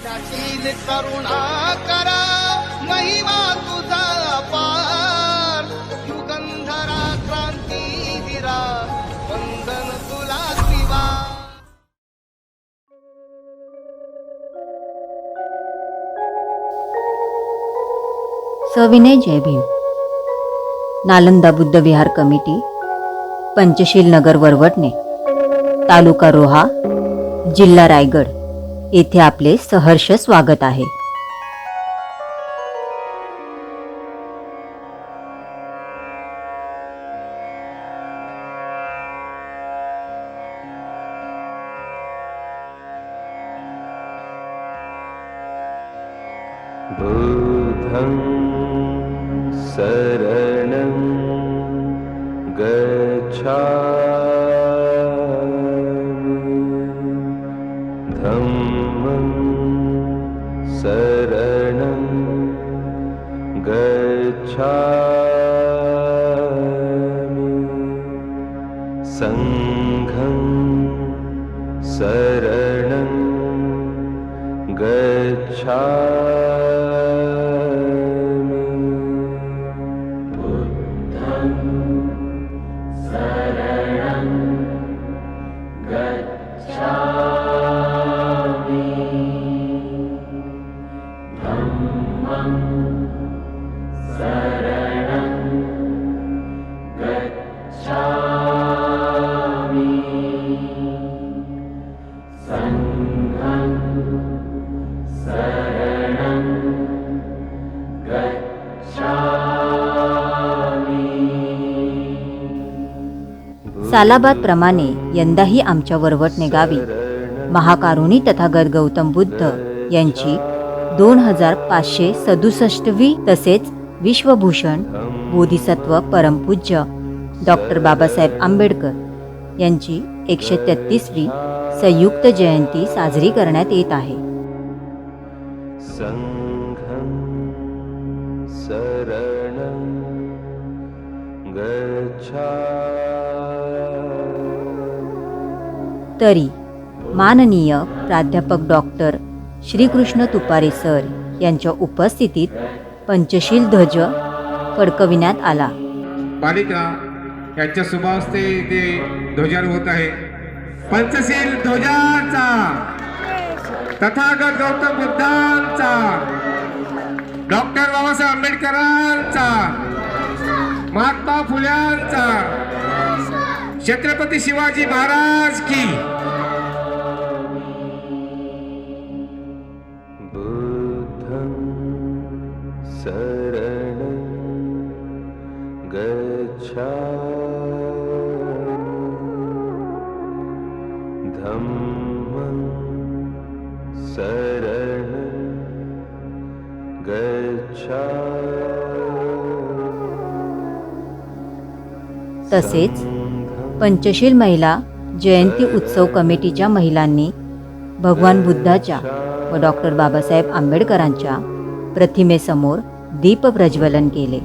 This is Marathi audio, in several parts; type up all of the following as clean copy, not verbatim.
त्याशील करुणा करा महिमा तुझा अपार युगंधरा क्रांतीवीरा वंदन तुला शिवा. सविनय जय भीम. नालंदा बुद्ध विहार कमिटी, पंचशील नगर वरवटणे, तालुका रोहा, जिल्हा रायगड येथे आपले सहर्ष स्वागत आहे. बुद्धं शरणं गच्छामि धम्मं शरणं गच्छामि संघं शरणं गच्छामि सालाबाद प्रमाणे यंदाही आमच्या वरवटणे गावी महाकारुणी तथागत गौतम बुद्ध यांची 2567वी तसेच विश्वभूषण बोधिसत्व परमपूज्य डॉक्टर बाबासाहेब आंबेडकर यांची 133वी संयुक्त जयंती साजरी करण्यात येत आहे. संघं शरणं गच्छामि. तरी माननीय प्राध्यापक डॉक्टर श्रीकृष्ण तुपारे सर यांच्या उपस्थितीत पंचशील ध्वज फडकविण्यात आला. पालिका यांच्या शुभहस्ते इथे ध्वजारोहण होत आहे. पंचशील ध्वजाचा, तथागत गौतम बुद्धांचा, डॉक्टर बाबासाहेब आंबेडकरांचा, महात्मा फुल्यांचा, छत्रपती शिवाजी महाराज की. बुद्धं शरणं गच्छामि धम्मं शरणं गच्छामि. तसेच पंचशील महिला जयंती उत्सव कमिटीच्या महिलांनी भगवान बुद्धाच्या व डॉक्टर बाबासाहेब आंबेडकरांच्या प्रतिमेसमोर दीप प्रज्वलन केले.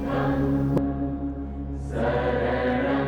शरणं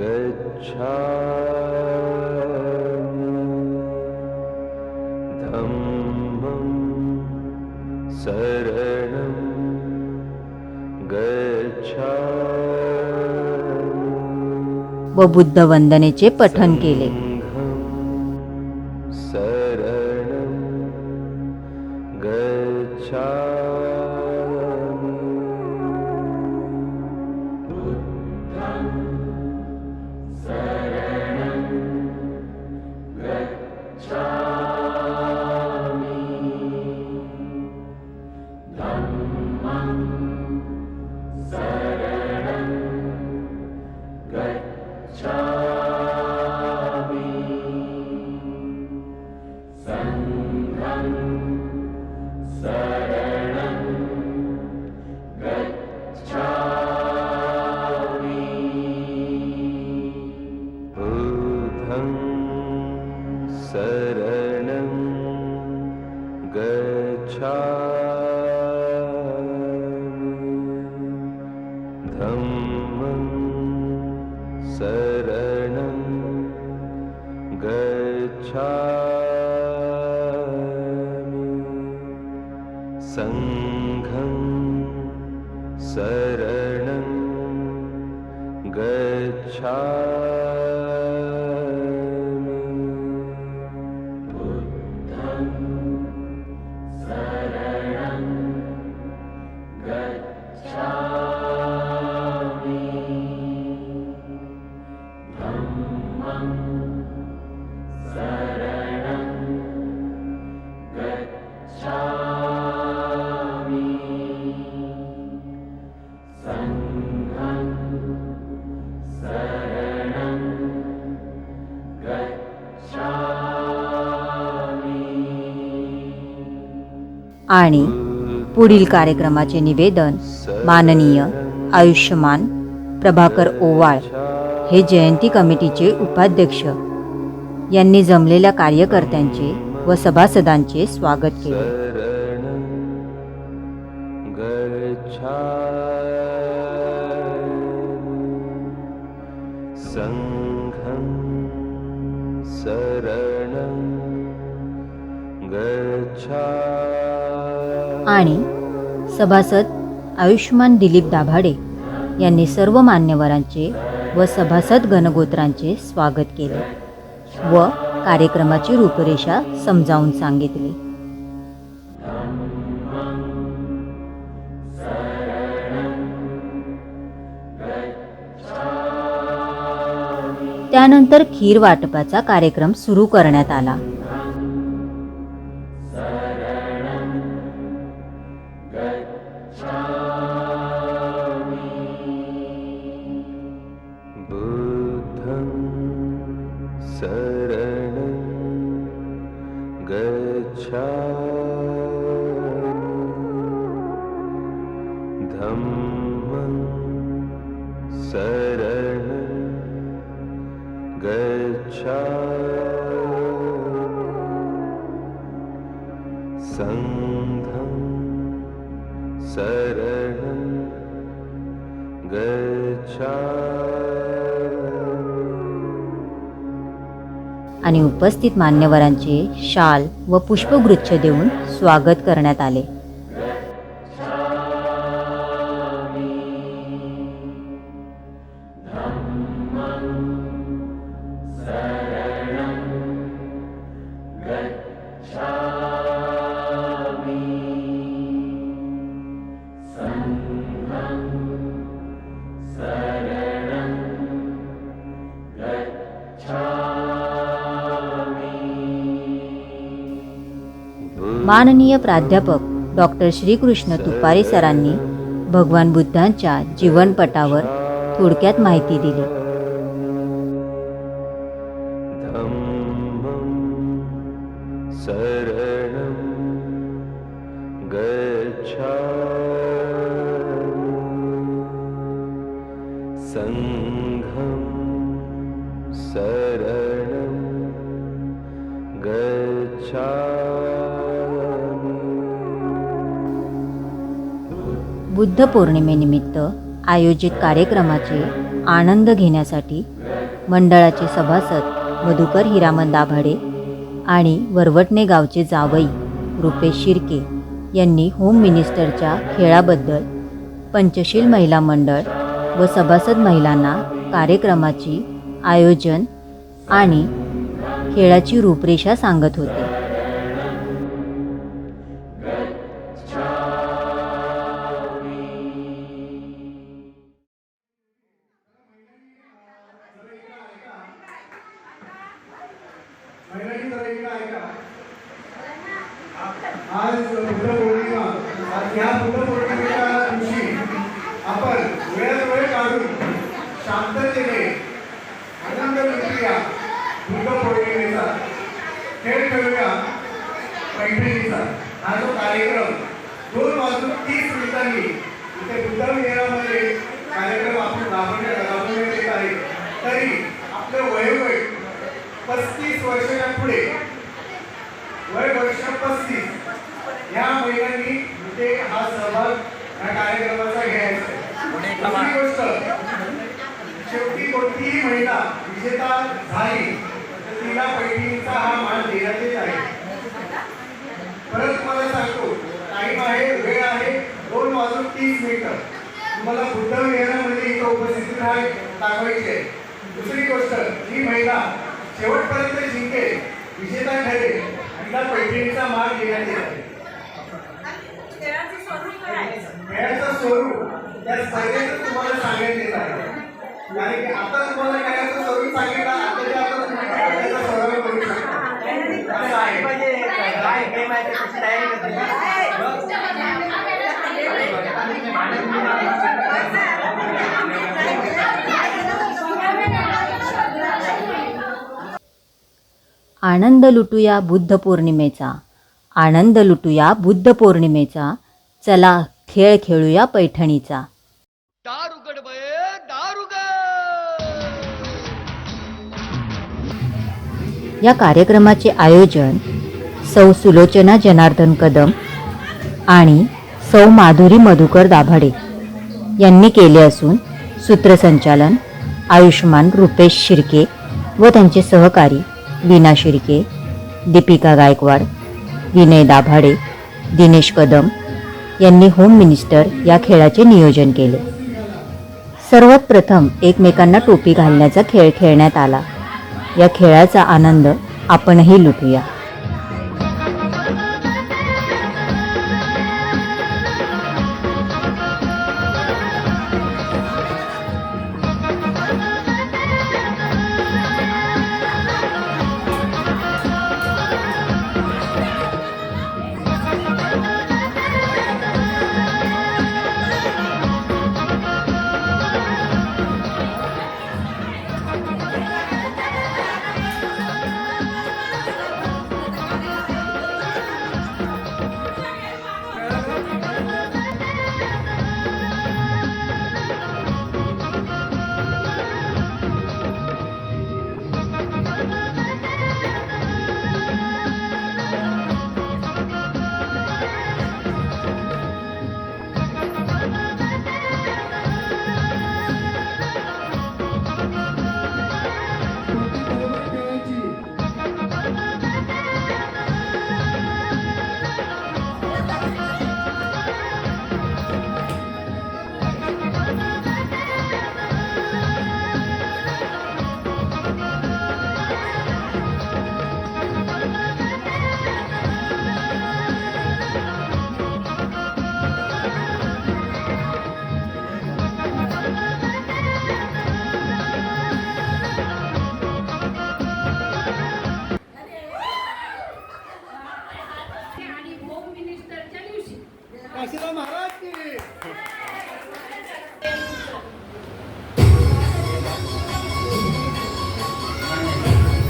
गच्छामि धम्मं शरणं गच्छामि व बुद्ध वंदनेचे पठण केले. शरणं गच्छामि गच्छामि बुद्धं शरणं गच्छामि धम्मं शरणं गच्छामि संघं शरणं गच्छामि बुद्धं शरणं गच्छामि धम्मं शरणं गच्छामि संघं शरणं गच्छामि आणि पुढील कार्यक्रमाचे निवेदन माननीय आयुष्यमान प्रभाकर ओवाळ हे जयंती कमिटीचे उपाध्यक्ष यांनी जमलेल्या कार्यकर्त्यांचे व सभासदांचे स्वागत केले. शरणं गच्छामि संघं शरणं गच्छामि आणि सभासद आयुष्यमान दिलीप दाभाडे यांनी सर्व मान्यवरांचे व सभासद गणगोत्रांचे स्वागत केले व कार्यक्रमाची रूपरेषा समजावून सांगितली. त्यानंतर खीर वाटपाचा कार्यक्रम सुरू करण्यात आला. बुद्धं शरणं गच्छामि धम्मं शरणं गच्छामि संघं शरणं गच्छामि आणि उपस्थित मान्यवरांचे शाल व पुष्पगुच्छ देऊन स्वागत करण्यात आले. माननीय प्राध्यापक डॉक्टर श्रीकृष्ण तुपारे सरांनी भगवान बुद्धांच्या जीवनपटावर थोडक्यात माहिती दिली. धम्मं शरणं गच्छामि संघं शरणं गच्छामि बुद्ध पौर्णिमेनिमित्त आयोजित कार्यक्रमाचे आनंद घेण्यासाठी मंडळाचे सभासद मधुकर हिरामन दाभाडे आणि वरवटणे गावचे जावई रुपेश शिर्के यांनी होम मिनिस्टरच्या खेळाबद्दल पंचशील महिला मंडळ व सभासद महिलांना कार्यक्रमाची आयोजन आणि खेळाची रूपरेषा सांगत होते. आज बुद्धपौर्णिमा, या बुद्धपौर्णिमेच्या दिवशी आपण वेळात वेळ काढून शांततेने आनंद लुटूया. बुद्धपौर्णिमेचा खेळ खेळूया. पैठणीचा हा जो कार्यक्रम 2:30 इथे बुद्धविहारामध्ये कार्यक्रम आपण राबवण्यात येत आहे. तरी आपलं वयोगट 35 वर्षाच्या पुढे वय वर्ष 35 या महिलांनी इथे हा सहभाग या कार्यक्रमाचा घ्यायचा आहे. दुसरी गोष्ट, शेवटी कोणतीही महिला विजेता झाली तर तिला पैठणीचा हा मान देण्यात येत आहे. परत तुम्हाला सांगतो, टाइम आहे, वेळ आहे 2:30 तुम्हाला बुद्ध विहारामध्ये इथं उपस्थित दाखवायची आहे. दुसरी गोष्ट, ही महिला शेवटपर्यंत जिंकेल, विजेता ठरेल, तिला पैठणीचा मान देण्यात येत आहे. खेळाचं स्वरूप त्या स्पर्धेचं तुम्हाला सांगण्यात येत आहे. कारण की आता तुम्हाला खेळाचं स्वरूप सांगितलं, आता तुम्ही त्याचा सराव करू शकता. असं आहे. आनंद लुटूया बुद्ध पौर्णिमेचा, आनंद लुटूया बुद्ध पौर्णिमेचा, चला खेळ खेळूया पैठणीचा. दार उघड बये, दार उघड. या कार्यक्रमाचे आयोजन सौ सुलोचना जनार्दन कदम आणि सौ माधुरी मधुकर दाभाडे यांनी केले असून सूत्रसंचालन आयुष्मान रुपेश शिर्के व त्यांचे सहकारी वीणा शिर्के, दीपिका गायकवाड, विनय दाभाडे, दिनेश कदम यांनी होम मिनिस्टर या खेळाचे नियोजन केले. सर्वात प्रथम एकमेकांना टोपी घालण्याचा खेळ खेळण्यात आला. या खेळाचा आनंद आपणही लुटूया. काशीराम महाराज की.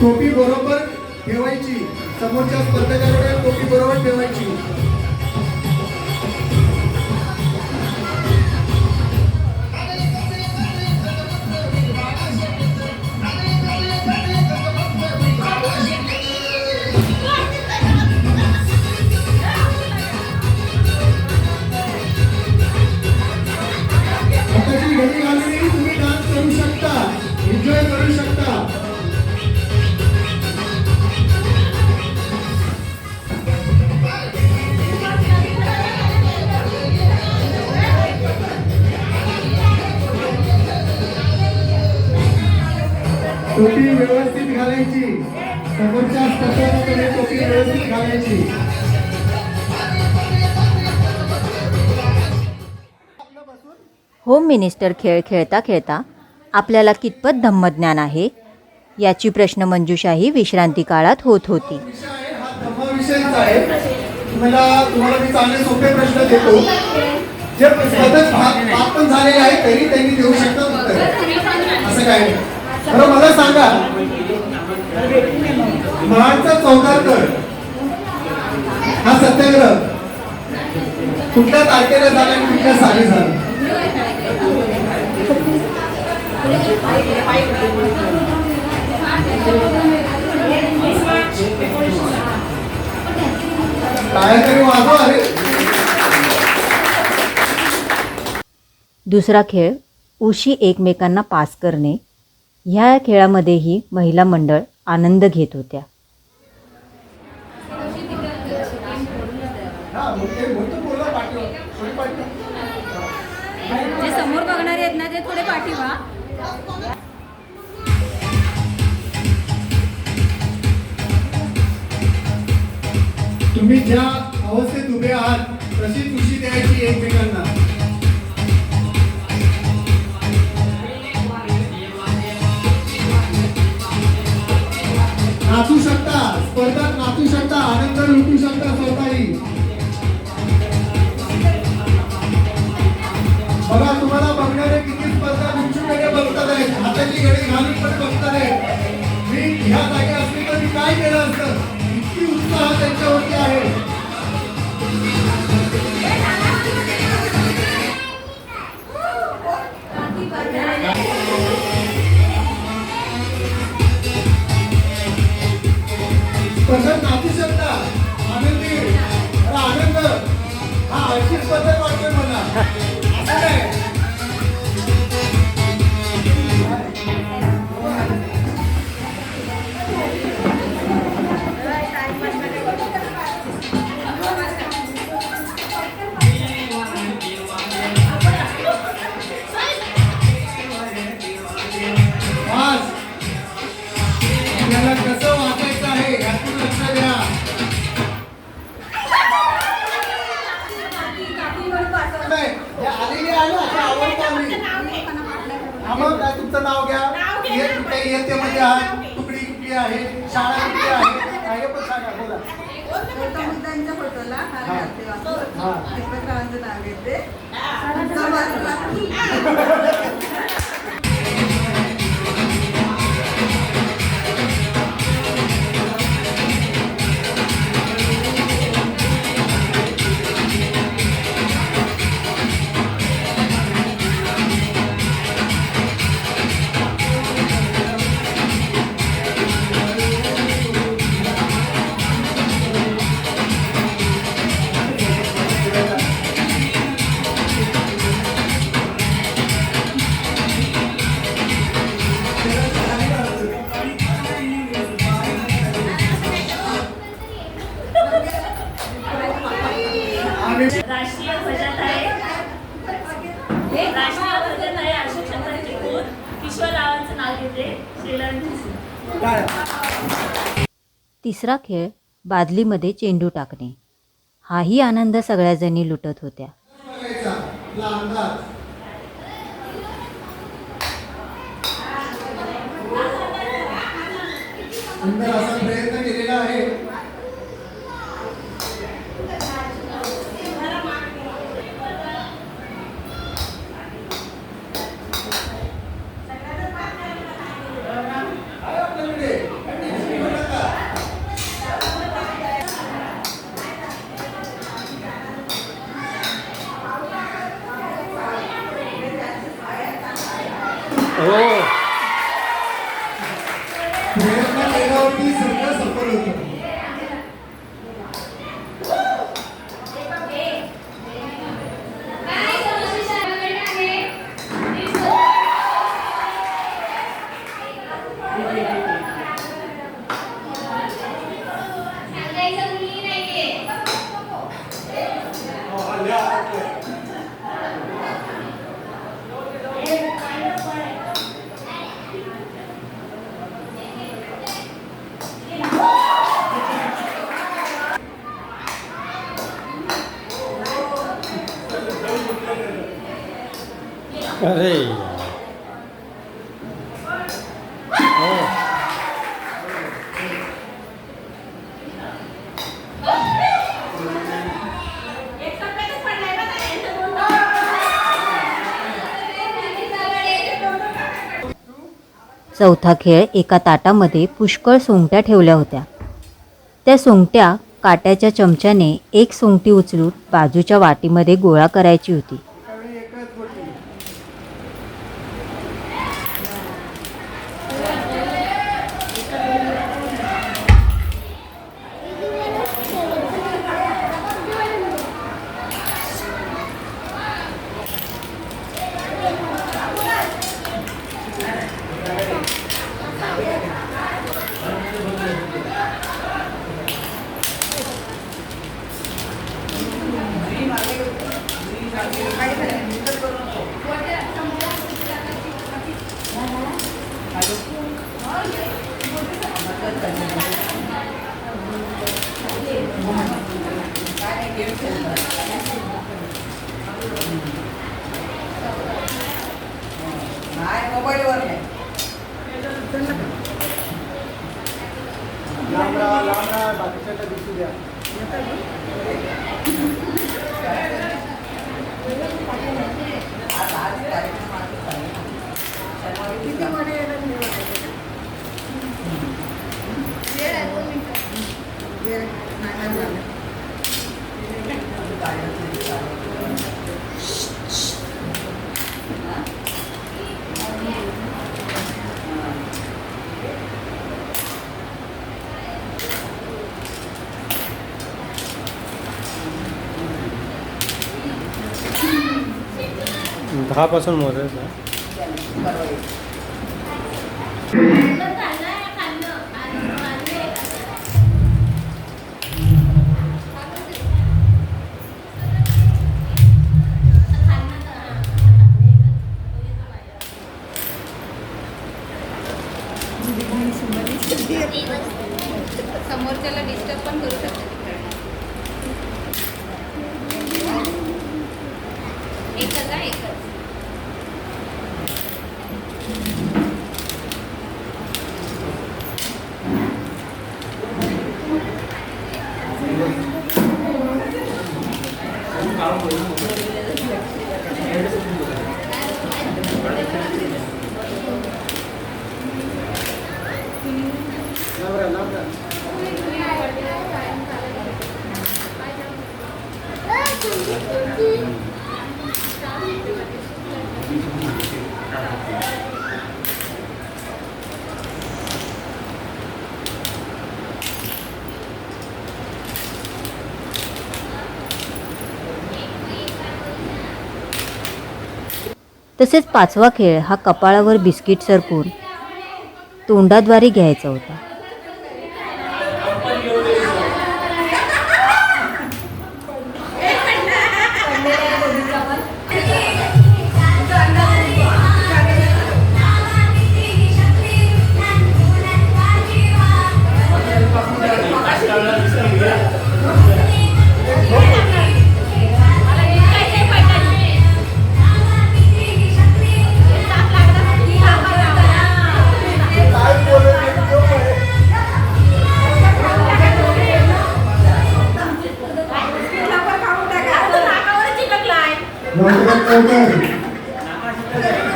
टोपी बरोबर ठेवायची, समोरच्या स्पर्धकाकडे टोपी बरोबर ठेवायची. आताची घडी घालून तुम्ही डान्स करू शकता, एन्जॉय करू शकता. टोपी व्यवस्थित घालायची, समोरच्या स्पर्धकाकडे टोपी व्यवस्थित घालायची. होम मिनिस्टर खेळ खेळता खेळता आपल्याला कितपत धम्मज्ञान आहे याची प्रश्नमंजुषाही विश्रांती काळात होत होती. विषय आहे हा धर्माविषयीचा आहे. तुम्हाला मी चांगले सोपे प्रश्न देतो. जे स्पर्धक भाग पण झालेले आहेत तरी त्यांनी देऊ शकतात उत्तर, असं काय नाही. बरं मला सांगा, महाडचा चौदार हा सत्याग्रह कुठल्या तारखेला झाला आणि कुठल्या साली झाला? दुसरा खेळ उशी एकमेकांना पास करणे. ह्या खेळामध्येही महिला मंडळ आनंद घेत होत्या. जे समोर बघणारे आहेत ना ते थोडे पाठीवा. तुम्ही ज्या अवस्थेत उभे आहात तशी खुशी द्यायची एकमेकांना. नाचू शकता, स्पर्धात नाचू शकता, आनंद लुटू शकता स्वतःही. बघा तुम्हाला बघणारे किती स्पर्धा गुपचूपणे बघतात आहेत, हाताची घडी घालून पण बघतात आहेत. मी ह्या जागी असली तर मी काय केलं असतं, इतकी उत्साह त्यांच्यावरती आहे. स्पर्धेत नाचू शकता, आनंदी आनंद हा अशी स्पर्धा वाटते मला. असं काय आपल्याला कसं वाचायचं आहे यातून लक्ष द्या. आलेली आहे ना आता आवडतो आम्ही. मग काय तुमचं नाव घ्या, इयत्तेमध्ये आहात, तुकडी कुठली आहे, शाळा कुठली आहे, काय पण सांगा. बोला. राष्ट्रीय ध्वजात आहे अशोक चंद्राची खून किशोररावांचं नाव घेते. श्रीलंका. तिसरा खेळ बादलीमध्ये चेंडू टाकणे. हाही आनंद सगळ्याजणी लुटत होत्या. सुंदर असा प्रयत्न केलेला आहे. प्रयत्न केल्यावरती सगळं सफल होतं. अरे चौथा खेळ एका ताटामध्ये पुष्कळ सोंगट्या ठेवल्या होत्या. त्या सोंगट्या काट्याच्या चमच्याने एक सोंगटी उचलून बाजूच्या वाटीमध्ये गोळा करायची होती. मोबाईलवर नाही. दहापासून मोजायचं. समोरच्याला डिस्टर्ब पण करू शकते. एकच आहे, एकच. तसेच पाचवा खेळ हा कपाळावर बिस्किट सरकून तोंडाद्वारे घ्यायचा होता.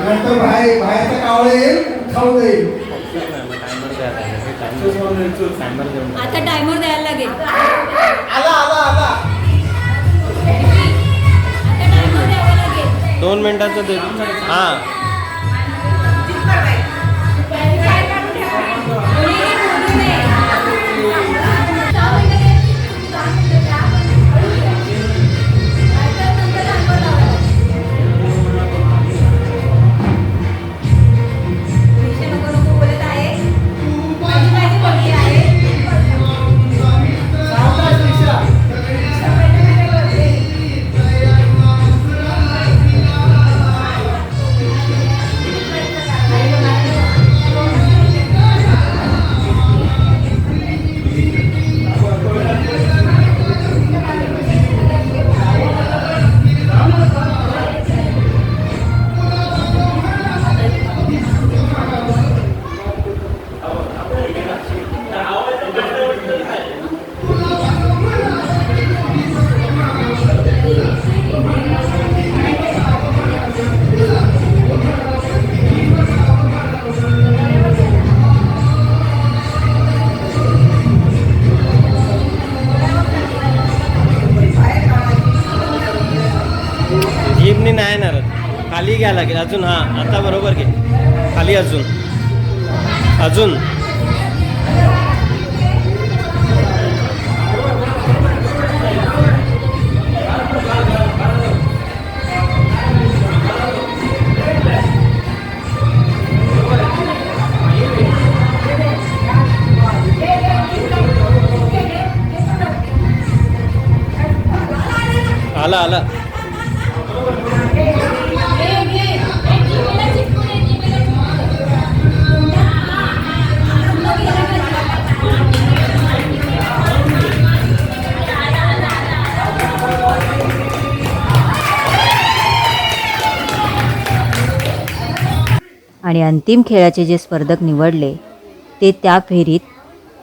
नंतर बाहेरचा कावळा येईल, खाऊ देईल. आता टायमर द्यायला लागेल. आला आला आला. आता टायमर द्यावा लागेल. 2 मिनिटाचं दे. हां जीपनी नाही येणार, खाली घ्यायला लागेल अजून. हां आता बरोबर घे, खाली अजून अजून. आला आला. आणि अंतिम खेळाचे जे स्पर्धक निवडले ते त्या फेरीत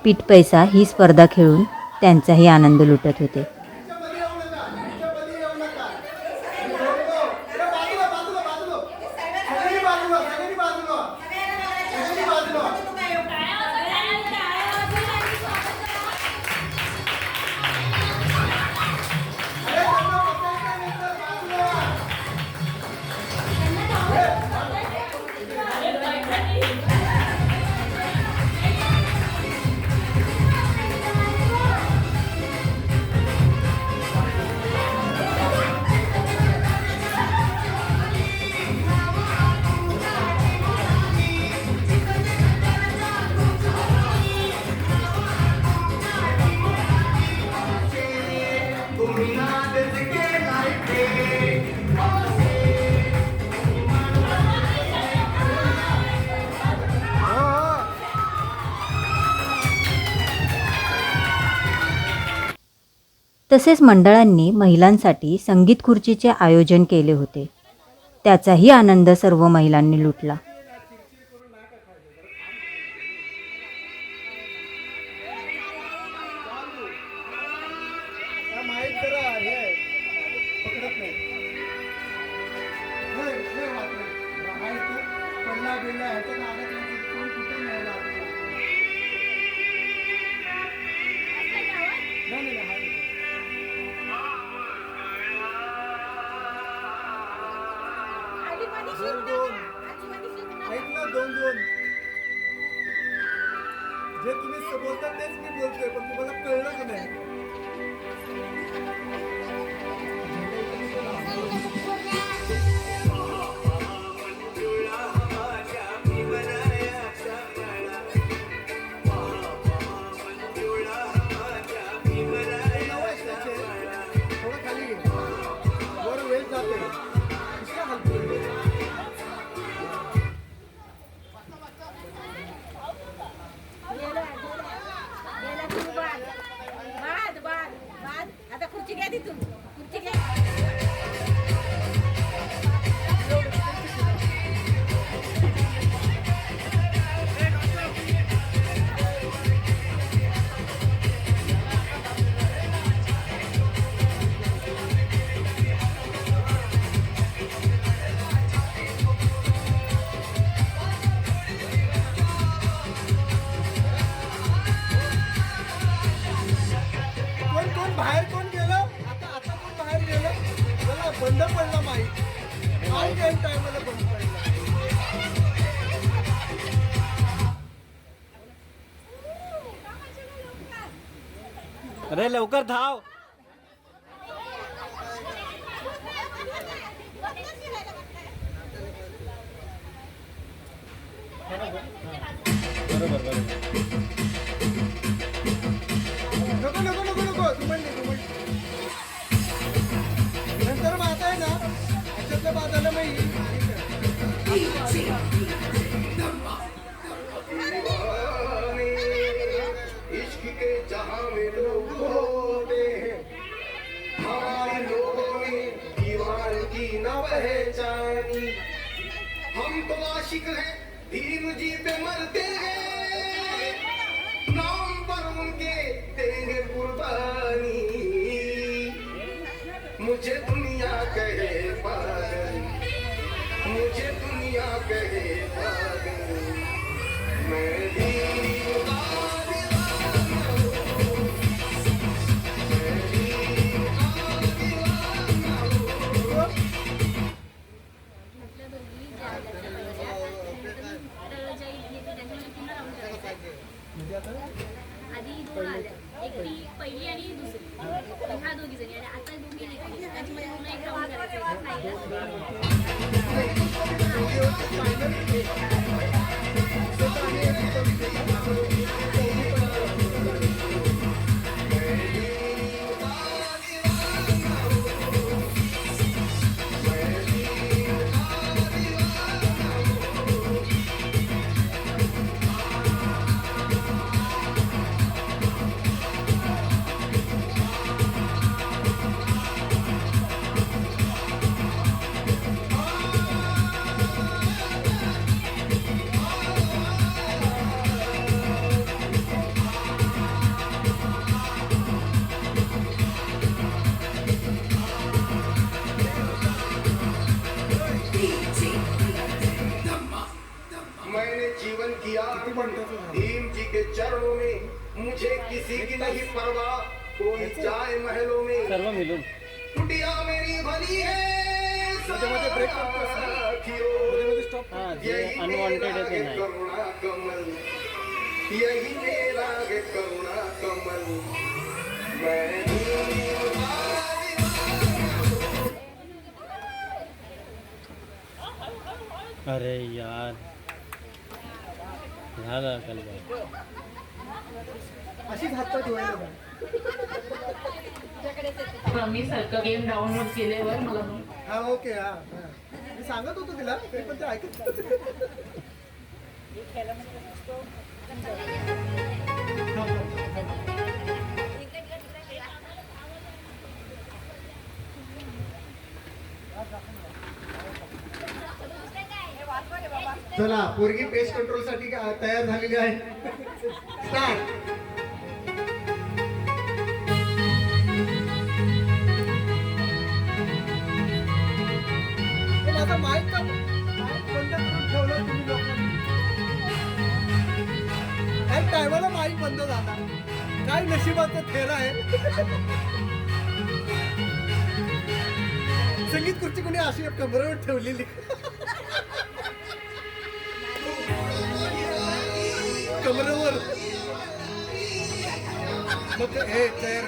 पीठ पैसा ही स्पर्धा खेळून त्यांचाही आनंद लुटत होते. तसेच मंडळांनी महिलांसाठी संगीत खुर्चीचे आयोजन केले होते. त्याचाही आनंद सर्व महिलांनी लुटला. जे तुम्ही बोलता तेच मी बोलतोय, पण तुम्हाला कळलं की नाही? थोडं खाली घे. वर वेळ जाते. इतक्या खाली. आता खुर्ची घ्या तिथून, खुर्ची घ्या. कोण बाहेर कोण गेलं? आता कोण बाहेर गेलं? मला बंद पडलं माहीत. काय टायमाला बंद पडलं? अरे लवकर धाव. नको नको नको नको तुम्ही नंतर माझा आहे ना याच्यातल्या बाजाला मग इश्क के जहां में लोग होते हैं, हमारे लोगों ने दीवानगी न पहचानी. हम तो आशिक हैं, भीम जी पे मरते हैं, नाम पर उनके देंगे कुर्बानी. मुझे दुनिया कहे पागल, मुझे दुनिया कहे पागल, मैं भी आधी दोन आल्या, एकटी पहिली आणि दुसरी, ह्या दोघी जणी, आणि आता दोघी नाही, त्याच्यामध्ये पुन्हा एक राऊंड चरणों में, मुझे किसी की नहीं परवाह, कोई जाए महलों में, सर्व मिळून कुटिया मेरी भली है साखियों, हां जे यही अनवॉन्टेड आहे ते मेरा नाही. करुणा कमल, यही मेरा करुणा कमल, मैं अरे यार झालं काल मी सारखं गेम डाउनलोड केल्यावर मला हा ओके हा मी सांगत होतो तिला ते पण ते ऐकत चला पोरगी पेस्ट कंट्रोल साठी तयार झालेली आहे. स्टार्ट. माझा माईक का बंद करून ठेवलं तुम्ही लोकांनी? काय टायमाला माईक बंद झाला, काय नशिबाचा थेरा आहे. संगीत खुर्ची कोणी अशी कमरेवर ठेवलेली कमरेवर मग हे तर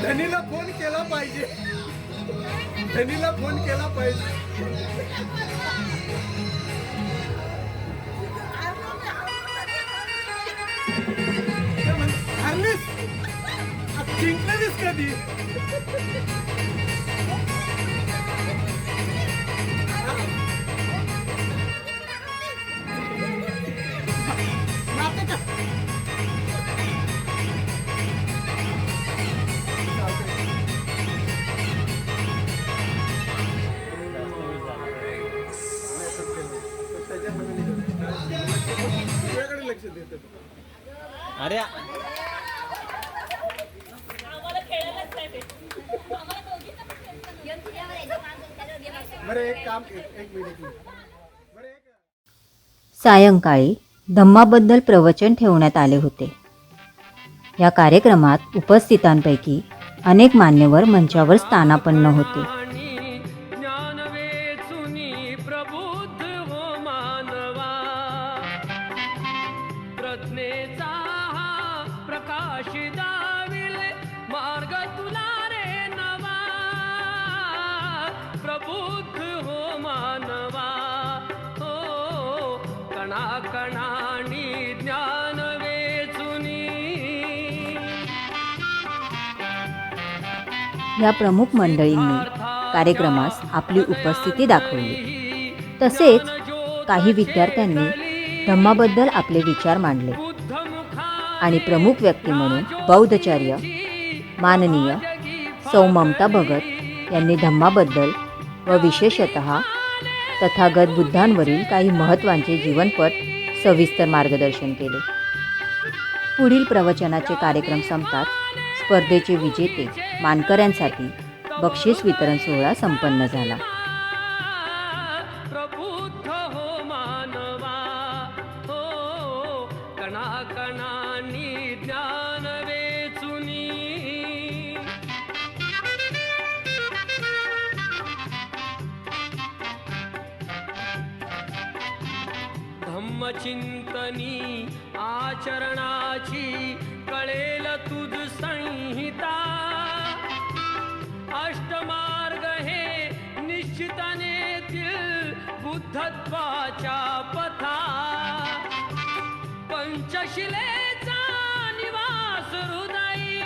धनीला फोन केला पाहिजे, धनीला फोन केला पाहिजे. जिंकणारच कधी लक्ष देतो. अरे आम्हाला खेळायलाच नाही ते. आम्हाला दोघी बरं एक काम एक मिनिट सायंकाळी धम्माबद्दल प्रवचन ठेवण्यात आले होते. या कार्यक्रमात उपस्थितांपैकी अनेक मान्यवर मंचावर स्थानापन्न होते. या प्रमुख मंडळींनी कार्यक्रमास आपली उपस्थिती दाखवली. तसेच काही विद्यार्थ्यांनी धम्माबद्दल आपले विचार मांडले आणि प्रमुख व्यक्ती म्हणून बौद्धाचार्य माननीय सौ ममता भगत यांनी धम्माबद्दल व विशेषतः तथागत बुद्धांवरील काही महत्त्वाचे जीवनपट सविस्तर मार्गदर्शन केले. पुढील प्रवचनाचे कार्यक्रम संपताच स्पर्धेचे विजेते मानकऱ्यांसाठी बक्षीस वितरण सोहळा संपन्न झाला. धम्मचिंतनी आचरणाची कळेल तुझ संहिता. अष्टमार्ग हे निश्चितने बुद्धत्वाच्या पथा. पंचशिलेचा निवास हृदयी.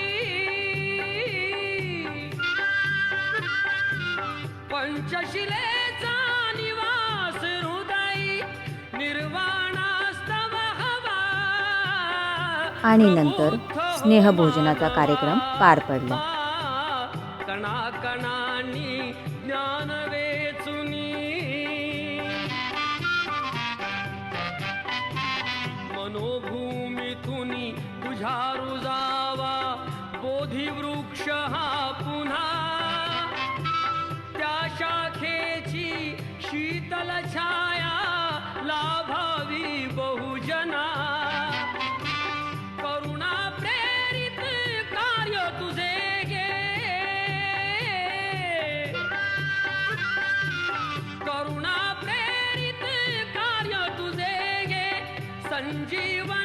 पंचशिलेचा निवास हृदयी. निर्वाणास्तव हवा. आणि नंतर स्नेहभोजनाचा कार्यक्रम पार पडला. कणाकणांनी ज्ञान वेचुनी. मनोभूमीतुनी तुझ्या रुजावा बोधिवृक्ष हा पुन्हा. त्या शाखेची शीतल छाया संजीवन